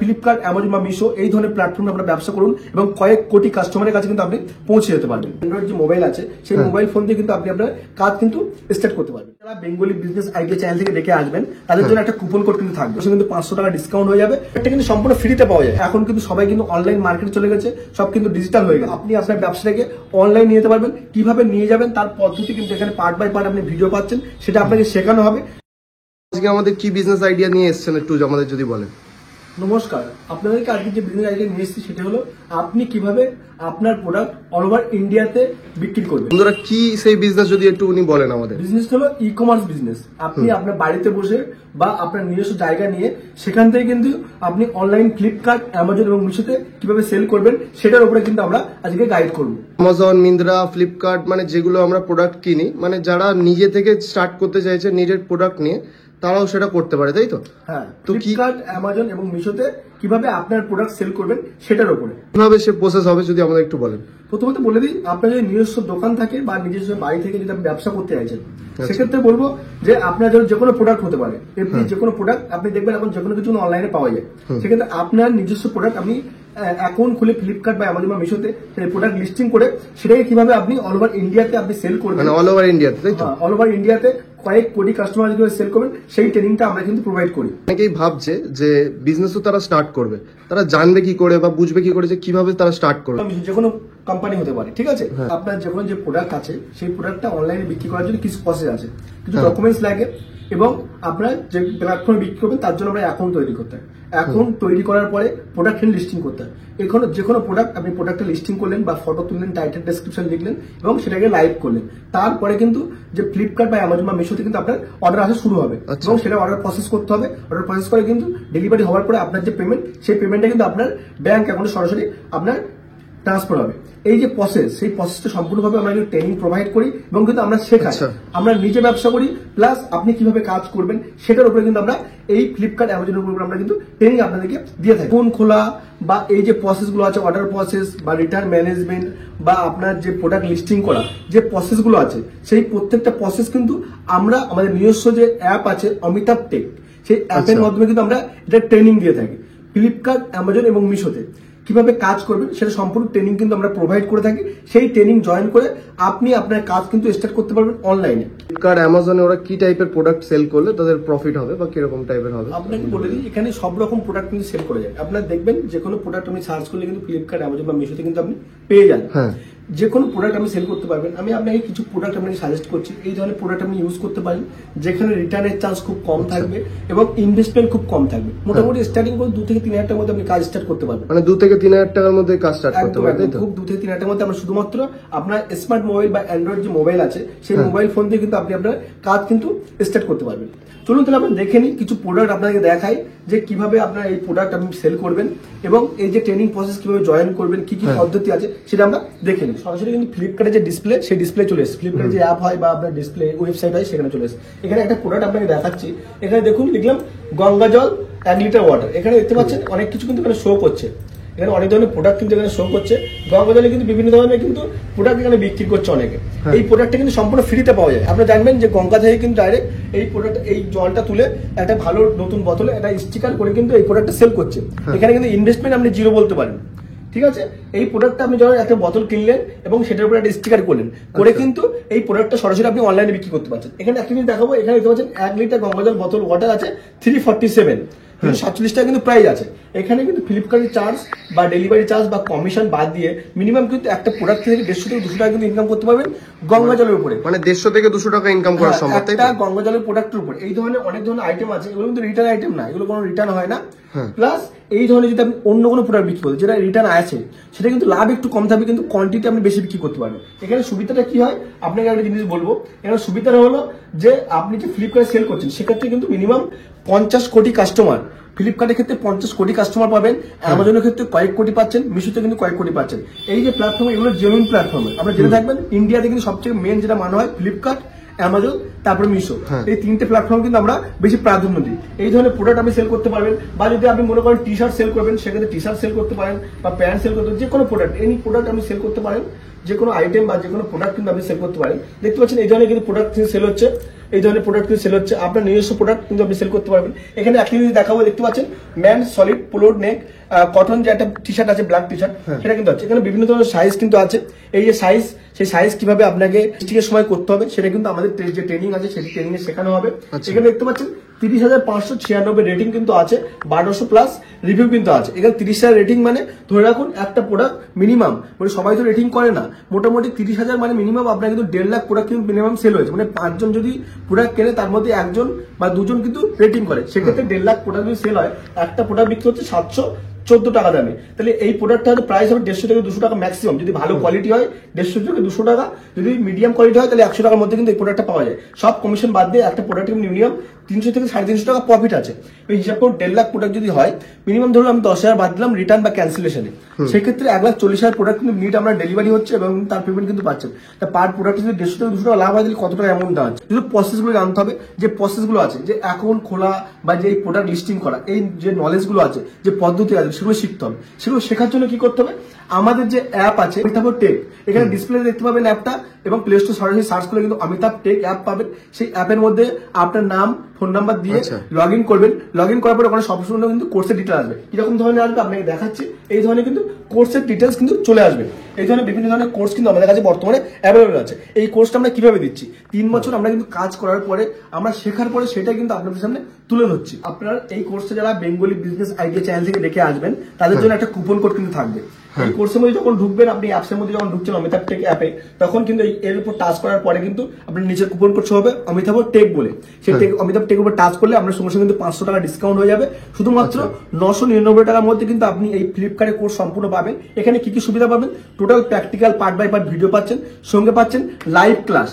Flipkart, Amazon বা মিশো এই ধরনের প্ল্যাটফর্মে আপনারা ব্যবসা করুন এবং কয়েক কোটি কাস্টমারের কাছে কিন্তু আপনি পৌঁছে যেতে পারবেন। অ্যান্ড্রয়েড যে মোবাইল আছে সেই মোবাইল ফোন দিয়ে কিন্তু আপনি আপনার কাজ কিন্তু স্টার্ট করতে পারবেন। যারা বেঙ্গলি বিজনেস আইডিয়া চ্যানেল থেকে দেখে আসবেন তাদের জন্য একটা কুপন কোড কিন্তু থাকবে, সেটা কিন্তু 500 টাকা ডিসকাউন্ট হয়ে যাবে। এটা কিন্তু সম্পূর্ণ ফ্রিতে পাওয়া যায়। এখন কিন্তু সবাই কিন্তু অনলাইন মার্কেটে চলে গেছে, সব কিন্তু ডিজিটাল হয়ে গেছে। আপনি আপনার ব্যবসাটাকে অনলাইন নিয়ে যেতে পারবেন, কিভাবে নিয়ে যাবেন তার পদ্ধতি কিন্তু এখানে পার্ট বাই পার্ট আপনি ভিডিও পাচ্ছেন, সেটা আপনাকে শেখানো হবে। আজকে আমাদের কি বিজনেস আইডিয়া নিয়ে এসেছেন একটু আমাদের যদি বলেন। নমস্কার, আপনাদেরকে আজকে যে বিজনেস আইডিয়া নিয়ে এসেছি সেটা হলো আপনি কিভাবে আপনার প্রোডাক্ট অল ওভার ইন্ডিয়াতে বিক্রি করবেন। বন্ধুরা কি সেই বিজনেস যদি একটু উনি বলেন আমাদের। বিজনেস হলো ই কমার্স বিজনেস। আপনি আপনার বাড়িতে বসে বা আপনার নিজস্ব জায়গা নিয়ে সেখান থেকে কিন্তু আপনি অনলাইন ফ্লিপকার্ট, অ্যামাজন এবং মিশোতে কিভাবে সেল করবেন সেটার উপরে কিন্তু আমরা আজকে গাইড করবো। অ্যামাজন, মিন্ত্রা, ফ্লিপকার্ট মানে যেগুলো আমরা প্রোডাক্ট কিনি, মানে যারা নিজে থেকে স্টার্ট করতে চাইছে নিজের প্রোডাক্ট নিয়ে তারাও সেটা করতে পারে, তাই তো? হ্যাঁ, তো ফ্লিপকার্ট, অ্যামাজন এবং মিশোতে কিভাবে আপনার প্রোডাক্ট সেল করবেন সেটার উপরে কিভাবে সে প্রসেস হবে যদি আমাদের একটু বলেন। প্রথমত বলে দিই, আপনার যদি নিজস্ব দোকান থাকে বা নিজস্ব বাড়ি থেকে যদি আপনি ব্যবসা করতে চাইছেন সেক্ষেত্রে বলবো যে আপনার যে কোনো প্রোডাক্ট হতে পারে, এমনি যে কোনো প্রোডাক্ট আপনি দেখবেন এখন যে কোনো কিছু অনলাইনে পাওয়া যায়। সেক্ষেত্রে আপনার নিজস্ব প্রোডাক্ট আপনি অ্যাকাউন্ট খুলে ফ্লিপকার্ট বা অ্যামাজন বা মিশোতে সেই প্রোডাক্ট লিস্টিং করে সেটাকে কিভাবে আপনি অল ওভার ইন্ডিয়াতে আপনি সেল করবেন, মানে অল ওভার ইন্ডিয়াতে, তাই তো? অল ওভার ইন্ডিয়াতে কয়েক কোটি কাস্টমার কিভাবে সেল করবেন সেই ট্রেনিংটা আমরা কিন্তু প্রোভাইড করি। অনেকেই ভাবছে যে বিজনেসও তারা স্টার্ট করবে, তারা জানবে কি করে বা বুঝবে কি করে যে কিভাবে তারা স্টার্ট করবে। যে কোনো কোম্পানি হতে পারে, ঠিক আছে? আপনার যখন যে প্রোডাক্ট আছে সেই প্রোডাক্টটা অনলাইনে বিক্রি করার জন্য কিছু প্রসেস আছে, কিছু ডকুমেন্টস লাগে এবং আপনার যে প্ল্যাটফর্মে বিক্রি করবেন তার জন্য আমরা অ্যাকাউন্ট তৈরি করতে হয়। অ্যাকাউন্ট তৈরি করার পরে প্রোডাক্ট লিস্টিং করতে হয়। এখন যে কোনো প্রোডাক্ট আপনি প্রোডাক্টটা লিস্টিং করলেন বা ফটো তুললেন, টাইটেল ডেসক্রিপশন লিখলেন এবং সেটাকে লাইভ করলেন, তারপরে কিন্তু যে ফ্লিপকার্ট বা অ্যামাজন বা মিশোতে কিন্তু আপনার অর্ডার আসা শুরু হবে এবং সেটা অর্ডার প্রসেস করতে হবে। অর্ডার প্রসেস করে কিন্তু ডেলিভারি হওয়ার পরে আপনার যে পেমেন্ট সেই পেমেন্টটা কিন্তু আপনার ব্যাংক অ্যাকাউন্টে সরাসরি আপনার ট্রান্সফার হবে। এই যে প্রসেস, সেই প্রসেসটা সম্পূর্ণভাবে আমরা কিন্তু ট্রেনিং প্রোভাইড করি এবং কিন্তু আমরা শেখাই। আমরা নিজে ব্যবসা করি প্লাস আপনি কিভাবে কাজ করবেন সেটার উপরে কিন্তু আমরা এই ফ্লিপকার্ট, অ্যামাজনের উপরে আমরা কিন্তু ট্রেনিং আপনাদেরকে দিয়ে থাকি। ফোন খোলা বা এই যে প্রসেসগুলো আছে, অর্ডার প্রসেস বা রিটার্ন ম্যানেজমেন্ট বা আপনার যে প্রোডাক্ট লিস্টিং করা যে প্রসেসগুলো আছে সেই প্রত্যেকটা প্রসেস কিন্তু আমরা আমাদের নিজস্ব যে অ্যাপ আছে অমিতাভ টেক, সেই অ্যাপের মাধ্যমে কিন্তু আমরা এটা ট্রেনিং দিয়ে থাকি। ফ্লিপকার্ট, অ্যামাজন এবং মিশোতে কিভাবে কাজ করবেন সেটা সম্পূর্ণ ট্রেনিং কিন্তু আমরা প্রোভাইড করে থাকি। সেই ট্রেনিং জয়েন করে আপনি আপনার কাজ কিন্তু স্টার্ট করতে পারবেন অনলাইনে। ফ্লিপকার্ট, অ্যামাজনে ওরা কি টাইপের প্রোডাক্ট সেল করলে তাদের প্রফিট হবে বা কিরকম টাইপের হবে আপনাকে বলে দিই, এখানে সব রকম প্রোডাক্ট কিন্তু সেল করে যায়। আপনার দেখবেন যে কোনো প্রোডাক্ট আপনি সার্চ করলে কিন্তু ফ্লিপকার্ট, অ্যামাজন বা মিশোতে কিন্তু আপনি পেয়ে যান। যে কোনো প্রোডাক্ট আপনি সেল করতে পারবেন। আমি আপনাকে কিছু প্রোডাক্ট আপনাকে সাজেস্ট করছি, এই ধরনের প্রোডাক্ট আপনি ইউজ করতে পারেন যেখানে রিটার্নের চান্স খুব কম থাকবে এবং ইনভেস্টমেন্ট খুব কম থাকবে। মোটামুটি স্টার্টিং করে 2 থেকে 3 হাজার টাকার মধ্যে আপনি কাজ স্টার্ট করতে পারবেন। মানে 2 থেকে 3 হাজার টাকার মধ্যে কাজ স্টার্ট করতে পারবেন। খুব 2 থেকে 3 হাজার টাকার মধ্যে আমরা শুধুমাত্র আপনার স্মার্ট মোবাইল বা অ্যান্ড্রয়েড যে মোবাইল আছে সেই মোবাইল ফোন দিয়ে কিন্তু আপনি আপনার কাজ কিন্তু স্টার্ট করতে পারবেন। চলুন তাহলে আমরা দেখে নিই, কিছু প্রোডাক্ট আপনাকে দেখাই যে কিভাবে আপনার এই প্রোডাক্ট আপনি সেল করবেন এবং এই যে ট্রেনিং প্রসেস কিভাবে জয়েন করবেন, কি কি পদ্ধতি আছে সেটা আমরা দেখে নিই। সরাসরি কিন্তু ফ্লিপকার্টের যে ডিসপ্লে সেই ডিসপ্লে চলে এসেছে। ফ্লিপকার্টের যে অ্যাপ হয় বা আপনার ডিসপ্লে ওয়েবসাইট হয় সেখানে চলে এসেছে। এখানে একটা প্রোডাক্ট আপনাকে দেখাচ্ছি। এখানে দেখুন লিখলাম গঙ্গা জল 1 লিটার ওয়াটার। এখানে দেখতে পাচ্ছেন অনেক কিছু কিন্তু এখানে শো করছে। এখানে অনেক ধরনের প্রোডাক্ট কিন্তু এখানে শো করছে। গঙ্গা জলে কিন্তু বিভিন্ন ধরনের কিন্তু প্রোডাক্ট এখানে বিক্রি করছে অনেকে। এই প্রোডাক্টটা কিন্তু সম্পূর্ণ ফ্রিতে পাওয়া যায়। আপনারা জানবেন যে গঙ্গা থেকে কিন্তু ডাইরেক্ট এই প্রোডাক্ট, এই জলটা তুলে একটা ভালো নতুন বোতলে একটা স্টিকার করে কিন্তু এই প্রোডাক্টটা সেল করছে। এখানে কিন্তু ইনভেস্টমেন্ট আপনি 0 বলতে পারেন, ঠিক আছে? এই প্রোডাক্টটা আপনি যখন একটা বোতল কিনলেন এবং সেটার উপরে একটা স্টিকার করলেন করে কিন্তু এই প্রোডাক্টটা সরাসরি আপনি অনলাইনে বিক্রি করতে পারছেন। এখানে একটা জিনিস দেখাবো, এখানে দেখতে পাচ্ছেন 1 লিটার গঙ্গা জল বোতল ওয়াটার আছে 347, 47 টাকা কিন্তু প্রাইস আছে। এখানে কিন্তু ফ্লিপকার্টের চার্জ বা ডেলিভারি চার্জ বা কমিশন বাদ দিয়ে মিনিমাম কিন্তু একটা প্রোডাক্ট থেকে 150 থেকে 200 টাকা কিন্তু ইনকাম করতে পারবেন গঙ্গা জলের উপরে। মানে 150 থেকে 200 টাকা ইনকাম করা সম্ভব, তাই তো? একটা গঙ্গা জলের প্রোডাক্টের উপর এই ধরনের অনেক ধরনের আইটেম আছে, এগুলো কিন্তু রিটার্ন আইটেম না, এগুলো কোনো রিটার্ন হয় না। প্লাস এই ধরনের যদি আপনি অন্য কোনো প্রোডাক্ট বিক্রি করেন যেটা রিটার্ন আছে সেটা কিন্তু লাভ একটু কম থাকবে কিন্তু কোয়ান্টিটি আপনি বেশি বিক্রি করতে পারবেন। এখানে সুবিধাটা কি হয় আপনাকে একটা জিনিস বলবো। এখানে সুবিধাটা হলো যে আপনি যে ফ্লিপকার্টে সেল করছেন সেক্ষেত্রে কিন্তু মিনিমাম 50 কোটি কাস্টমার, ফ্লিপকার্টের ক্ষেত্রে 50 কোটি কাস্টমার পাবেন, অ্যামাজনের ক্ষেত্রে কয়েক কোটি পাচ্ছেন, মিশোতে কিন্তু কয়েক কোটি পাচ্ছেন। এই যে প্ল্যাটফর্ম, এগুলো জেনুইন প্ল্যাটফর্ম। আপনারা জেনে থাকবেন ইন্ডিয়াতে কিন্তু সবচেয়ে মেন যেটা মানা হয় ফ্লিপকার্ট, অ্যামাজন, তারপরে মিশো, এই 3টে প্ল্যাটফর্ম কিন্তু আমরা বেশি প্রাধান্য দিই। এই ধরনের প্রোডাক্ট আপনি সেল করতে পারবেন বা যদি আপনি মনে করেন টি শার্ট সেল করবেন সেক্ষেত্রে টি শার্ট সেল করতে পারেন বা প্যান্ট সেল করতে পারেন। যে কোনো প্রোডাক্ট, এনি প্রোডাক্ট আপনি সেল করতে পারেন, যে কোনো আইটেম বা যে কোনো প্রোডাক্ট কিন্তু আপনি সেল করতে পারেন। দেখতে পাচ্ছেন এই ধরনের কিন্তু প্রোডাক্ট সেল হচ্ছে। এই ধরনের প্রোডাক্ট কিন্তু সেল হচ্ছে। আপনার নিজস্ব প্রোডাক্ট কিন্তু আপনি সেল করতে পারবেন। এখানে একটা জিনিস দেখাবো, দেখতে পাচ্ছেন ম্যান সলিড পোলো নেক কটন যে একটা টি শার্ট আছে, ব্ল্যাক টি শার্ট, সেটা কিন্তু আছে। এখানে বিভিন্ন ধরনের সাইজ কিন্তু আছে। এই যে সাইজ, সেই সাইজ কিভাবে আপনাকে স্টিচের সময় করতে হবে সেটা কিন্তু আমাদের যে ট্রেনিং আছে সেই ট্রেনিং এ শেখানো হবে। এখানে দেখতে পাচ্ছেন 30,596 রেটিং কিন্তু আছে, 1200 প্লাস রিভিউ কিন্তু আছে। এখানে 30,000 রেটিং মানে ধরে রাখুন একটা প্রোডাক্ট মিনিমাম, মানে সবাই তো রেটিং করে না, মোটামুটি 30,000 মানে মিনিমাম আপনার কিন্তু 1.5 লাখ প্রোডাক্ট কিন্তু মিনিমাম সেল হয়েছে। মানে 5 জন যদি প্রোডাক্ট কেনে তার মধ্যে 1 জন বা 2 জন কিন্তু রেটিং করে, সেক্ষেত্রে 1.5 লাখ প্রোডাক্ট যদি সেল হয়, একটা প্রোডাক্ট বিক্রি হচ্ছে 714 টাকা দামে। তাহলে এই প্রোডাক্টটা হয়তো প্রাইস হবে 150 থেকে 200 টাকা ম্যাক্সিমাম। যদি ভালো কোয়ালিটি হয় 150 থেকে 200 টাকা, যদি মিডিয়াম কোয়ালিটি হয় তাহলে 100 টাকার মধ্যে কিন্তু এই প্রোডাক্টটা পাওয়া যায়। সব কমিশন বাদ দিয়ে একটা প্রোডাক্ট মিনিমাম 300 থেকে 350 টাকা প্রফিট আছে। এই হিসাব করে 1.5 লাখ প্রোডাক্ট যদি হয়, মিনিমাম ধরুন আমি 10,000 বাদ দিলাম রিটার্ন বা ক্যান্সেলেশনে, সেক্ষেত্রে 1,40,000 প্রোডাক্ট কিন্তু নিট আমরা ডেলিভারি হচ্ছে এবং তার পেমেন্ট কিন্তু পাচ্ছেন। তা পার প্রোডাক্ট যদি 150 থেকে 200 টাকা লাভ হয় তাহলে কত টাকা অ্যামাউন্ট আছে। যদি প্রসেসগুলো জানতে হবে, যে প্রসেসগুলো আছে, যে অ্যাকাউন্ট খোলা বা যে প্রোডাক্ট লিস্টিং করা, এই যে নলেজগুলো আছে, যে পদ্ধতি আছে, সেগুলো শিখতে হবে। সেগুলো শেখার জন্য কি করতে হবে, আমাদের যে অ্যাপ আছে অমিতাভ টেক, এখানে ডিসপ্লে দেখতে পাবেন অ্যাপটা, এবং প্লে স্টোর সরাসরি সার্চ করলে কিন্তু অমিতাভ টেক অ্যাপ পাবেন। সেই অ্যাপের মধ্যে আপনার নাম, ফোন নাম্বার দিয়ে লগ ইন করবেন। লগ ইন করার পরে ওখানে সবসময় কিন্তু কোর্সের ডিটেল আসবে। কিরকম ধরনের আসবে আপনাকে দেখাচ্ছি। এই ধরনের কিন্তু কোর্সের ডিটেলস কিন্তু চলে আসবে। এই ধরনের বিভিন্ন ধরনের কোর্স কিন্তু আমাদের কাছে বর্তমানে অ্যাভেলেবল আছে। এই কোর্সটা আমরা কিভাবে দিচ্ছি, 3 বছর আমরা কিন্তু কাজ করার পরে, আমরা শেখার পরে সেটা কিন্তু আপনাদের সামনে তুলে ধরছি। আপনার এই কোর্সে যারা বেঙ্গলি বিজনেস আইডিয়া চ্যানেল থেকে দেখে আসবেন, তাদের জন্য একটা কুপন কোড কিন্তু থাকবে। এই কোর্সের মধ্যে যখন ঢুকবেন, আপনি অ্যাপসের মধ্যে যখন ঢুকছেন অমিতাভ টেক অ্যাপে, তখন কিন্তু এর উপর টাচ করার পরে কিন্তু আপনার নিচের কুপন কোড হবে অমিতাভ টেক বলে। সেই অমিতাভ টেক উপর টাচ করলে আপনার সঙ্গে সঙ্গে কিন্তু 500 টাকা ডিসকাউন্ট হয়ে যাবে। শুধুমাত্র 999 টাকার মধ্যে কিন্তু আপনি এই ফ্লিপকার্টের কোর্স সম্পূর্ণ পাবেন। এখানে কি কি সুবিধা পাবেন, total practical part by part video পাচ্ছেন, সঙ্গে পাচ্ছেন লাইভ ক্লাস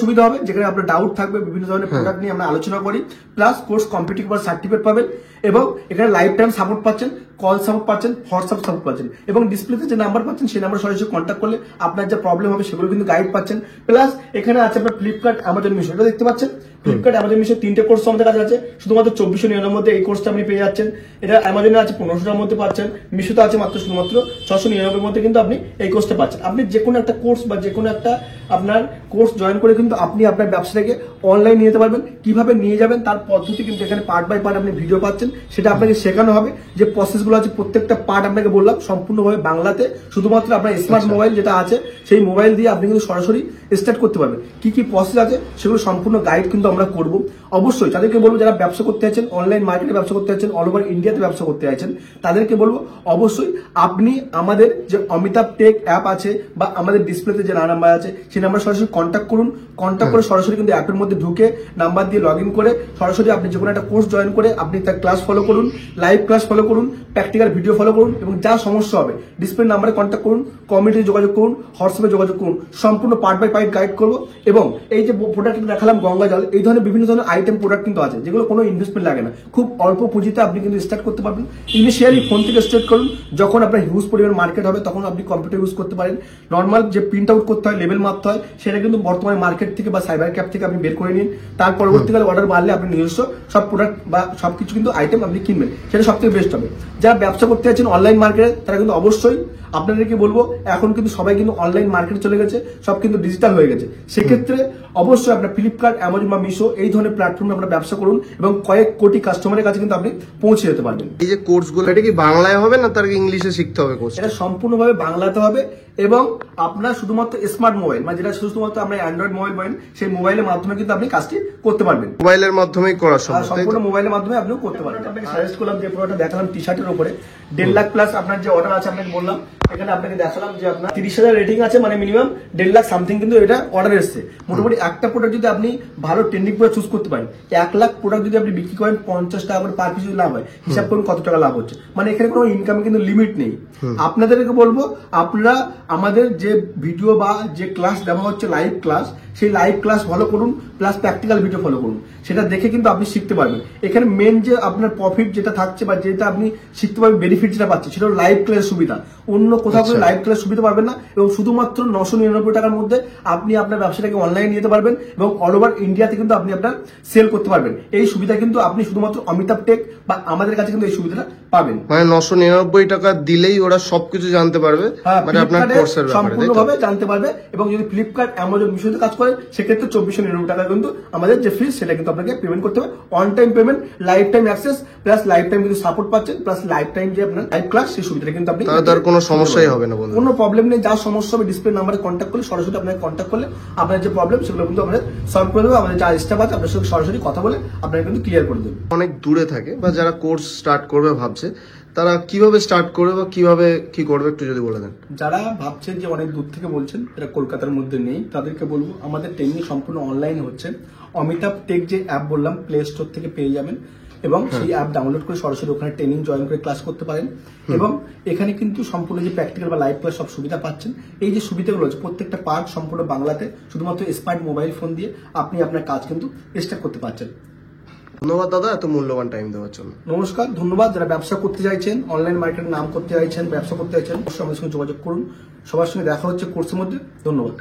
সুবিধা হবে, যেখানে আপনার ডাউট থাকবে, বিভিন্ন ধরনের প্রোডাক্ট নিয়ে আমরা আলোচনা করি, প্লাস কোর্স কমপ্লিট করার সার্টিফিকেট পাবেন, এবং এখানে লাইফ টাইম সাপোর্ট পাচ্ছেন, কল সাপোর্ট পাচ্ছেন, হোয়াটসঅ্যাপ সাপোর্ট পাচ্ছেন, এবং ডিসপ্লেতে যে নাম্বার পাচ্ছেন সেই নাম্বার সরাসরি কন্ট্যাক্ট করলে আপনার যে প্রবলেম হবে সেগুলো কিন্তু গাইড পাচ্ছেন। প্লাস এখানে আছে আপনার ফ্লিপকার্ট, অ্যামাজন, মিশো, এটা দেখতে পাচ্ছেন ফ্লিপকার্ট, অ্যামাজন, মিশো 3টে কোর্স আমাদের কাছে আছে। শুধুমাত্র 2499 মধ্যে এই কোর্সটা আপনি পেয়ে যাচ্ছেন। এটা অ্যামাজনে আছে 1500 টাকার মধ্যে পাচ্ছেন, মিশোতে আছে মাত্র শুধুমাত্র 699 মধ্যে কিন্তু আপনি এই কোর্সটা পাচ্ছেন। আপনি যে কোনো একটা কোর্স বা যে কোনো একটা আপনার কোর্স জয়েন করে কিন্তু আপনি আপনার ব্যবসাটাকে অনলাইন নিয়ে যেতে পারবেন। কিভাবে নিয়ে যাবেন তার পদ্ধতি কিন্তু এখানে পার্ট বাই পার্ট আপনি ভিডিও পাচ্ছেন, সেটা আপনাকে শেখানো হবে। যে প্রসেসগুলো আছে প্রত্যেকটা পার্ট আপনাকে বললাম সম্পূর্ণভাবে বাংলাতে। শুধুমাত্র আপনার স্মার্ট মোবাইল যেটা আছে সেই মোবাইল দিয়ে আপনি কিন্তু সরাসরি স্টার্ট করতে পারবেন। কি কি প্রসেস আছে সেগুলো সম্পূর্ণ গাইড কিন্তু আমরা করব। অবশ্যই তাদেরকে বলবো যারা ব্যবসা করতে চাইছেন, অনলাইন মার্কেটে ব্যবসা করতে চাইছেন, অল ওভার ইন্ডিয়াতে ব্যবসা করতে চাইছেন, তাদেরকে বলবো অবশ্যই আপনি আমাদের যে অমিতাভ টেক অ্যাপ আছে বা আমাদের ডিসপ্লেতে যে নাম্বার আছে সেই নাম্বার সরাসরি কন্ট্যাক্ট করুন। কন্ট্যাক্ট করে সরাসরি কিন্তু অ্যাপের মধ্যে ঢুকে নাম্বার দিয়ে লগ ইন করে সরাসরি আপনি যে কোনো একটা কোর্স জয়েন করে আপনি তার ক্লাস ফলো করুন, লাইভ ক্লাস ফলো করুন, প্র্যাকটিক্যাল ভিডিও ফলো করুন, এবং যা সমস্যা হবে ডিসপ্লে নাম্বারে কন্ট্যাক্ট করুন, কমিউনিটিতে যোগাযোগ করুন, হোয়াটসঅ্যাপে যোগাযোগ করুন। সম্পূর্ণ পার্ট বাই পার্ট গাইড করবো। এবং এই যে প্রোডাক্ট দেখালাম গঙ্গা জল, এই ধরনের বিভিন্ন ধরনের আইটেম প্রোডাক্ট কিন্তু আছে যেগুলো কোনো ইনভেস্টমেন্ট লাগে না, খুব অল্প পুঁজিতে আপনি কিন্তু স্টার্ট করতে পারবেন। ইনিশিয়ালি ফোন থেকে স্টার্ট করুন, যখন আপনার হিউজ পরিমাণ মার্কেট হবে তখন আপনি কম্পিউটার ইউজ করতে পারেন। নর্মাল যে প্রিন্ট আউট করতে হয়, লেভেল মাপতে হয়, সেটা কিন্তু বর্তমানে মার্কেট থেকে বা সাইবার ক্যাপ থেকে আপনি বের করে নিন। তার পরবর্তীকালে অর্ডার বাড়লে আপনি নিজস্ব সব প্রোডাক্ট বা সবকিছু কিন্তু আইটেম আপনি কিনবেন, সেটা সব থেকে বেস্ট হবে। যারা ব্যবসা করতে যাচ্ছেন অনলাইন মার্কেটে, তারা কিন্তু অবশ্যই আপনাদেরকে বলবো, এখন কিন্তু সবাই কিন্তু অনলাইন মার্কেটে চলে গেছে, সব কিন্তু ডিজিটাল হয়ে গেছে। সেক্ষেত্রে অবশ্যই আপনার ফ্লিপকার্ট, অ্যামাজন বা মিশো এই ধরনের প্ল্যাটফর্মে আপনারা ব্যবসা করুন এবং কয়েক কোটি কাস্টমারের কাছে কিন্তু আপনি পৌঁছে যেতে পারবেন। এই যে কোর্সগুলো এটা কি বাংলায় হবে না তার ইংলিশে শিখতে হবে কোর্স? এটা সম্পূর্ণভাবে বাংলাতে হবে, এবং আপনার শুধুমাত্র স্মার্ট মোবাইল, মানে যেটা শুধুমাত্র আমরা অ্যান্ড্রয়েড মোবাইল বলেন, সেই মোবাইলের মাধ্যমে কিন্তু আপনি কাজটি করতে পারবেন। মোবাইলের মাধ্যমেই করা সম্ভব, সম্পূর্ণ মোবাইলের মাধ্যমে আপনিও করতে পারবেন। আপনাকে সাজেস্ট করলাম যে প্রোডাক্টটা দেখালাম টি শার্টের উপরে 1.5 লাখ প্লাস আপনার যে অর্ডার আছে আপনাকে বললাম। এখানে আপনাকে দেখালাম যে আপনার 30,000 রেটিং আছে, মানে মিনিমাম 1.5 লাখ সামথিং কিন্তু এটা অর্ডার এসছে। মোটামুটি একটা প্রোডাক্ট যদি আপনি ভালো ট্রেন্ডিং করে চুজ করতে পারেন, 1 লাখ প্রোডাক্ট যদি আপনি বিক্রি করেন 50 টাকা করে পার পিস লাভ হয়, হিসাব করুন কত টাকা লাভ হচ্ছে। মানে এখানে কোনো ইনকামে কিন্তু লিমিট নেই। আপনাদেরকে বলবো আপনারা আমাদের যে ভিডিও বা যে ক্লাস দেওয়া হচ্ছে লাইভ ক্লাস, সেই লাইভ ক্লাস ফলো করুন, প্লাস প্র্যাকটিক্যাল ভিডিও ফলো করুন। সেটা দেখে কিন্তু আপনি শিখতে পারবেন। এখানে মেন যে আপনার প্রফিট যেটা থাকছে বা যেটা আপনি শিখতে পারবেন, বেনিফিট যেটা পাচ্ছেন, সেটা লাইভ ক্লাস সুবিধা। অন্য কোথাও আচ্ছা। লাইভ ক্লাস সুবিধা পাবেন না, এবং শুধুমাত্র 999 টাকার মধ্যে আপনি আপনার ব্যবসাটাকে অনলাইনে নিতে পারবেন এবং অল ওভার ইন্ডিয়াতে কিন্তু আপনি আপনার সেল করতে পারবেন। এই সুবিধা কিন্তু আপনি শুধুমাত্র অমিতাভ টেক বা আমাদের কাছে কিন্তু এই সুবিধাটা পাবেন। মানে 999 টাকা দিলেই ওরা সবকিছু জানতে পারবে, মানে আপনার ফ্লিপকার্টে কোর্সের ব্যাপারে, তাই তো? সম্পূর্ণভাবে জানতে পারবে। এবং যদি ফ্লিপকার্ট, অ্যামাজন, মিশোতে কাজ করে সেক্ষেত্রে 2499 টাকা কিন্তু আমাদের যে ফিস সেটা কিন্তু আপনাকে পেমেন্ট করতে হবে। On time payment, life time access, plus life time কিন্তু সাপোর্ট পাচ্ছেন, প্লাস লাইফ টাইম যে আপনার লাইভ ক্লাস সেই সুবিধাটা কিন্তু আপনি তাহলে তার কোনো সমস্যাই হবে না বন্ধু। কোনো প্রবলেম নেই। যা সমস্যা হবে ডিসপ্লে নাম্বারে কন্ট্যাক্ট করলে, সরাসরি আপনাকে কন্ট্যাক্ট করলে আপনার যে প্রবলেম সেগুলো কিন্তু আমাদের সলভ করে দেবে। আমাদের যা স্টাফ আছে আপনার সঙ্গে সরাসরি কথা বলে আপনাকে কিন্তু ক্লিয়ার করে দেবে। অনেক দূরে থাকে বা যারা কোর্স স্টার্ট করবে ভাবছে, তারা কিভাবে স্টার্ট করবে বা কিভাবে কি করবে একটু যদি বলে দেন। যারা ভাবছেন যে অনেক দূর থেকে বলছেন, এটা কলকাতার মধ্যে নেই, তাদেরকে বলবো আমাদের ট্রেনিং সম্পূর্ণ অনলাইনে হচ্ছে। অমিতাভ টেক যে অ্যাপ বললাম, প্লে স্টোর থেকে পেয়ে যাবেন এবং সেই অ্যাপ ডাউনলোড করে সরাসরি ওখানে ট্রেনিং জয়েন করে ক্লাস করতে পারেন। এবং এখানে কিন্তু সম্পূর্ণ যে প্র্যাকটিক্যাল বা লাইভ ক্লাস সব সুবিধা পাচ্ছেন। এই যে সুবিধাগুলো আছে প্রত্যেকটা পার্ট সম্পূর্ণ বাংলাতে, শুধুমাত্র স্মার্ট মোবাইল ফোন দিয়ে আপনি আপনার কাজ কিন্তু স্টার্ট করতে পারছেন। ধন্যবাদ দাদা এত মূল্যবান টাইম দেওয়ার জন্য। নমস্কার, ধন্যবাদ। যারা ব্যবসা করতে চাইছেন, অনলাইন মার্কেটে নাম করতে চাইছেন, ব্যবসা করতে চাইছেন, অবশ্যই আমাদের সঙ্গে যোগাযোগ করুন। সবার সঙ্গে দেখা হচ্ছে কোর্সের মধ্যে। ধন্যবাদ।